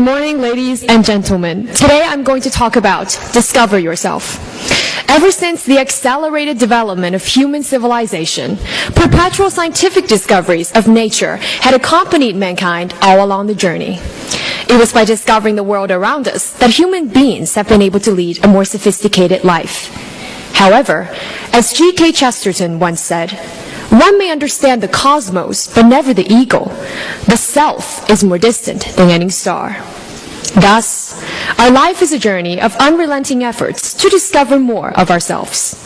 morning, ladies and gentlemen. Today I'm going to talk about discover yourself. Ever since the accelerated development of human civilization, perpetual scientific discoveries of nature had accompanied mankind all along the journey. It was by discovering the world around us that human beings have been able to lead a more sophisticated life. However, as G.K. Chesterton once said, one may understand the cosmos, but never the ego. The self is more distant than any star. Thus, our life is a journey of unrelenting efforts to discover more of ourselves.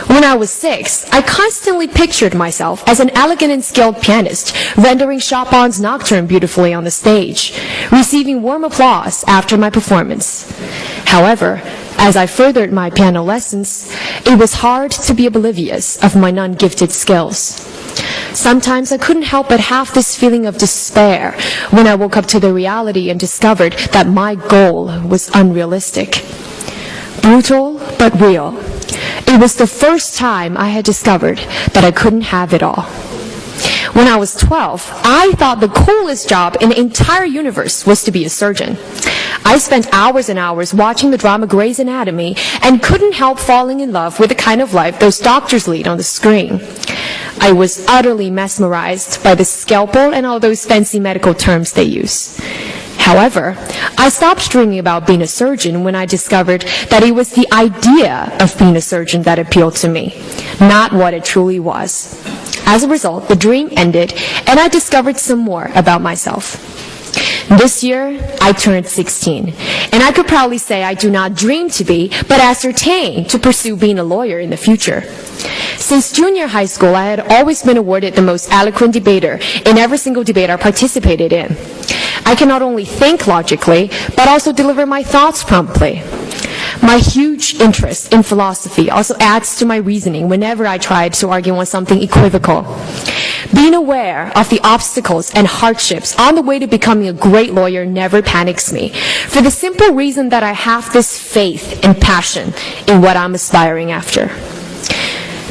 When I was 6, I constantly pictured myself as an elegant and skilled pianist, rendering Chopin's Nocturne beautifully on the stage, receiving warm applause after my performance. However, as I furthered my piano lessons, it was hard to be oblivious of my non-gifted skills. Sometimes I couldn't help but have this feeling of despair when I woke up to the reality and discovered that my goal was unrealistic. Brutal but real. It was the first time I had discovered that I couldn't have it all. When I was 12, I thought the coolest job in the entire universe was to be a surgeon. I spent hours and hours watching the drama Grey's Anatomy and couldn't help falling in love with the kind of life those doctors lead on the screen. I was utterly mesmerized by the scalpel and all those fancy medical terms they use. However, I stopped dreaming about being a surgeon when I discovered that it was the idea of being a surgeon that appealed to me, not what it truly was. As a result, the dream ended, and I discovered some more about myself. This year, I turned 16, and I could proudly say I do not dream to be, but ascertain to pursue being a lawyer in the future. Since junior high school, I had always been awarded the most eloquent debater in every single debate I participated in. I can not only think logically, but also deliver my thoughts promptly. My huge interest in philosophy also adds to my reasoning whenever I tried to argue on something equivocal. Being aware of the obstacles and hardships on the way to becoming a great lawyer never panics me, for the simple reason that I have this faith and passion in what I'm aspiring after.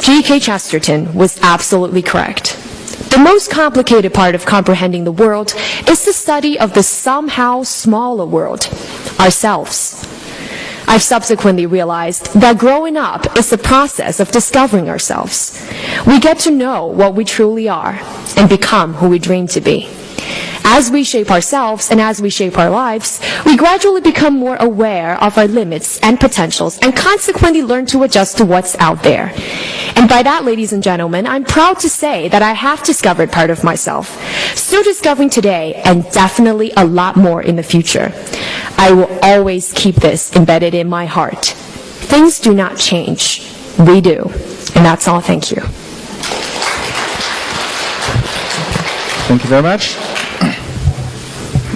G.K. Chesterton was absolutely correct. The most complicated part of comprehending the world is the study of the somehow smaller world, ourselves. I've subsequently realized that growing up is the process of discovering ourselves. We get to know what we truly are and become who we dream to be. As we shape ourselves and as we shape our lives, we gradually become more aware of our limits and potentials and consequently learn to adjust to what's out there. And by that, ladies and gentlemen, I'm proud to say that I have discovered part of myself, still discovering today and definitely a lot more in the future. I will always keep this embedded in my heart. Things do not change. We do. And that's all. Thank you. Thank you very much.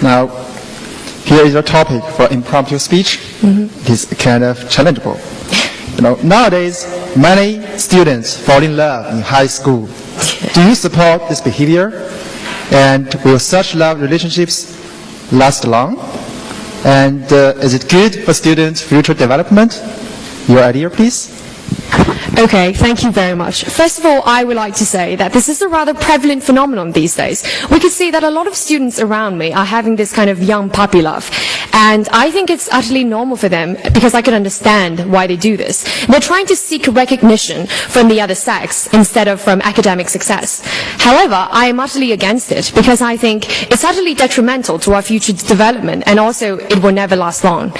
Now, here is your topic for impromptu speech. It is kind of challengeable. Nowadays, many students fall in love in high school. Do you support this behavior? And will such love relationships last long? And is it good for students' future development? Your idea, please. Okay, thank you very much. First of all, I would like to say that this is a rather prevalent phenomenon these days. We can see that a lot of students around me are having this kind of young puppy love. And I think it's utterly normal for them because I can understand why they do this. They're trying to seek recognition from the other sex instead of from academic success. However, I am utterly against it because I think it's utterly detrimental to our future development and also it will never last long.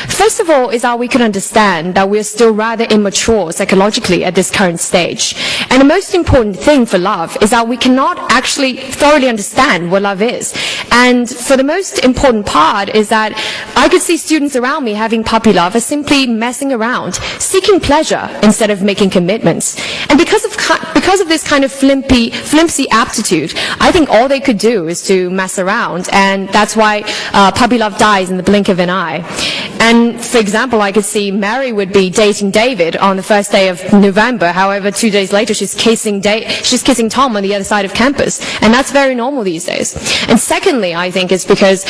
First of all is that we can understand that we're still rather immature psychologically at this current stage. And the most important thing for love is that we cannot actually thoroughly understand what love is. And for the most important part is that I could see students around me having puppy love as simply messing around, seeking pleasure instead of making commitments. And because of this kind of flimsy aptitude, I think all they could do is to mess around. And that's why puppy love dies in the blink of an eye. And for example, I could see Mary would be dating David on the first day of November. However, 2 days later, she's kissing Tom on the other side of campus. And that's very normal these days. And secondly, I think it's because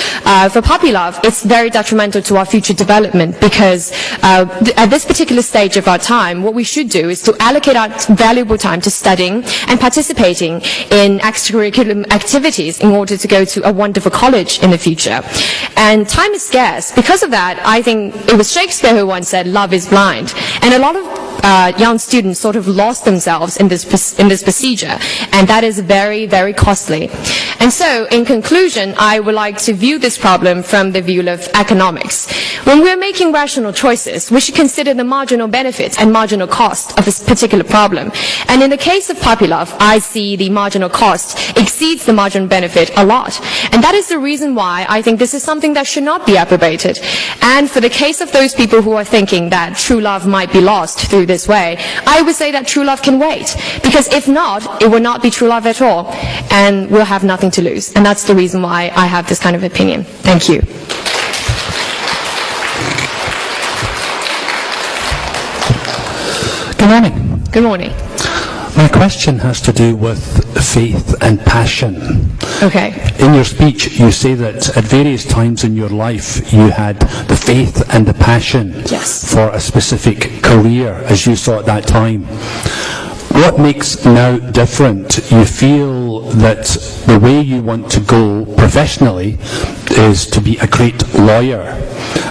for puppy love, it's very detrimental to our future development because at this particular stage of our time, what we should do is to allocate our valuable time to studying and participating in extracurricular activities in order to go to a wonderful college in the future. And time is scarce. Because of that, I think it was Shakespeare who once said, "Love is blind." And a lot of young students sort of lost themselves in this procedure, and that is very, very costly. And so, in conclusion, I would like to view this problem from the view of economics. When we're making rational choices, we should consider the marginal benefits and marginal cost of a particular problem. And in the case of puppy love, I see the marginal cost exceeds the marginal benefit a lot. And that is the reason why I think this is something that should not be appropriated. And for the case of those people who are thinking that true love might be lost through this way, I would say that true love can wait. Because if not, it will not be true love at all. And we'll have nothing to lose. And that's the reason why I have this kind of opinion. Thank you. Good morning. Good morning. My question has to do with faith and passion. Okay. In your speech, you say that at various times in your life you had the faith and the passion for a specific career as you saw at that time. What makes now different? You feel that the way you want to go professionally is to be a great lawyer.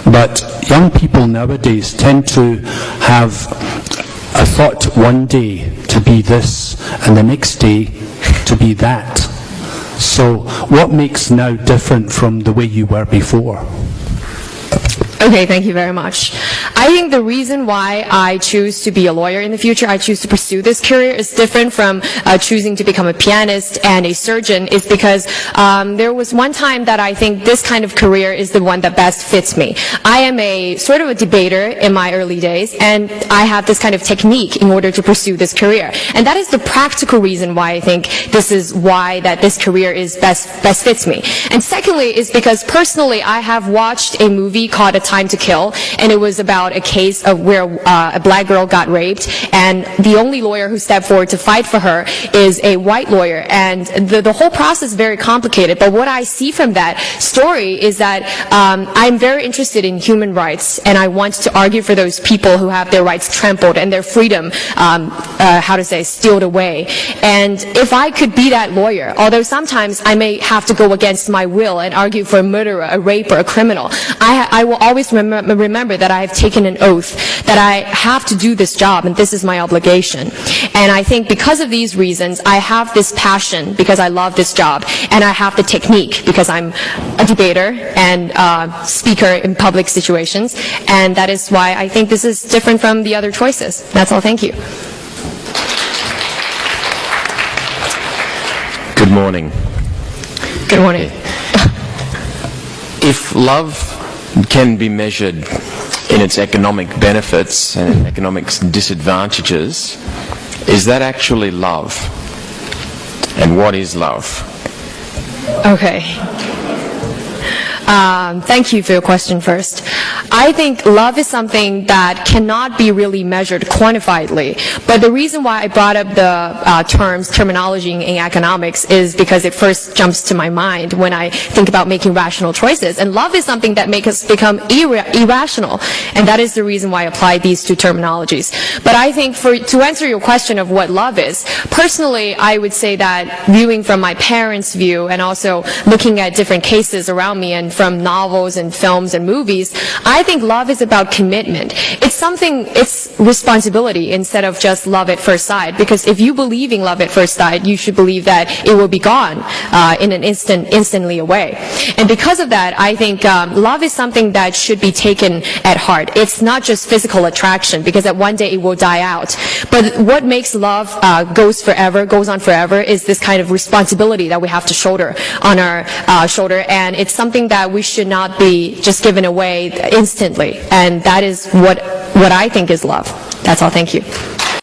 But young people nowadays tend to have a thought one day to be this and the next day to be that. So what makes now different from the way you were before? Okay, thank you very much. I think the reason why I choose to be a lawyer in the future, I choose to pursue this career, is different from choosing to become a pianist and a surgeon, is because there was one time that I think this kind of career is the one that best fits me. I am a sort of a debater in my early days, and I have this kind of technique in order to pursue this career. And that is the practical reason why I think this is why that this career is best fits me. And secondly is because personally I have watched a movie called A Time to Kill, and it was about a case of where a black girl got raped, and the only lawyer who stepped forward to fight for her is a white lawyer, and the whole process is very complicated. But what I see from that story is that I'm very interested in human rights, and I want to argue for those people who have their rights trampled and their freedom, stealed away. And if I could be that lawyer, although sometimes I may have to go against my will and argue for a murderer, a raper, a criminal, I will always remember that I have taken an oath that I have to do this job, and this is my obligation. And I think because of these reasons, I have this passion because I love this job, and I have the technique because I'm a debater and speaker in public situations, and that is why I think this is different from the other choices. That's all. Thank you. Good morning. Good morning. If love can be measured in its economic benefits and economic disadvantages, is that actually love? And what is love? Okay. Thank you for your question first. I think love is something that cannot be really measured quantifiably. But the reason why I brought up the terminology in economics is because it first jumps to my mind when I think about making rational choices. And love is something that makes us become irrational. And that is the reason why I apply these two terminologies. But I think to answer your question of what love is, personally, I would say that viewing from my parents' view and also looking at different cases around me and from novels and films and movies, I think love is about commitment. It's responsibility instead of just love at first sight. Because if you believe in love at first sight, you should believe that it will be gone in an instantly away. And because of that, I think love is something that should be taken at heart. It's not just physical attraction, because at one day it will die out. But what makes love goes on forever is this kind of responsibility that we have to shoulder on our shoulder, and it's something that we should not be just given away instantly. And that is what I think is love. That's all. Thank you.